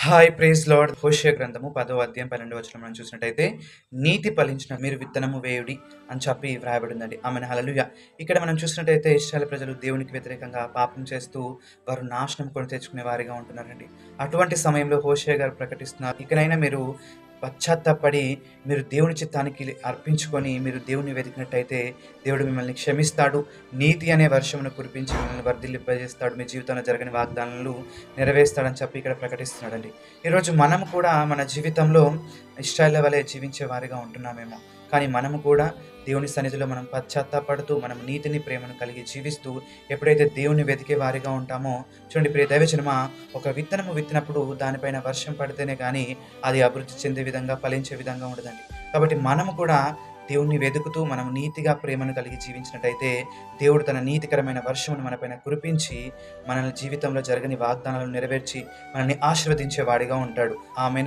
Hi praise lord. హోషేయ గ్రంథము 10వ అధ్యాయం 12వ వచనం మనం చూసినట్టయితే, నీతి ఫలించిన మీరు విత్తనము వేయుడి అని చెప్పి వ్రాయబడిందండి. Amen hallelujah. ఇక్కడ మనం చూసినట్టయితే ఇశ్రాయేలు ప్రజలు దేవునికి వ్యతిరేకంగా పాపం చేస్తూ వారు నాశనం కొని తెచ్చుకునే వారిగా ఉంటున్నారండి. అటువంటి సమయంలో హోషేయ గారు ప్రకటిస్తున్నారు, ఇకనైనా మీరు పశ్చాత్తాపడి మీరు దేవుని చిత్తానికి అర్పించుకొని మీరు దేవుని వెతికినట్టయితే దేవుడు మిమ్మల్ని క్షమిస్తాడు. నీతి అనే వర్షమును కురిపించి మిమ్మల్ని వర్ధిల్లింపజేస్తాడు. మీ జీవితంలో జరగని వాగ్దానాలు నెరవేరుస్తాడని చెప్పి ఇక్కడ ప్రకటిస్తున్నాడండి. ఈరోజు మనం కూడా మన జీవితంలో ఇశ్రాయేలు వలె జీవించే వారిగా ఉంటున్నామేమో, కానీ మనము కూడా దేవుని సన్నిధిలో మనం పశ్చాత్తాపడుతూ మనం నీతిని ప్రేమను కలిగి జీవిస్తూ ఎప్పుడైతే దేవుని వెతికే వారిగా ఉంటామో, చూడండి ప్రియ దైవజనమా, ఒక విత్తనము విత్తినప్పుడు దానిపైన వర్షం పడితేనే కానీ అది అభివృద్ధి చెందే విధంగా ఫలించే విధంగా ఉండదండి. కాబట్టి మనము కూడా దేవుణ్ణి వెతుకుతూ మనం నీతిగా ప్రేమను కలిగి జీవించినట్టయితే దేవుడు తన నీతికరమైన వర్షమును మనపైన కురిపించి మన జీవితంలో జరగని వాగ్దానాలను నెరవేర్చి మనల్ని ఆశీర్వదించే వాడిగా ఉంటాడు. ఆమె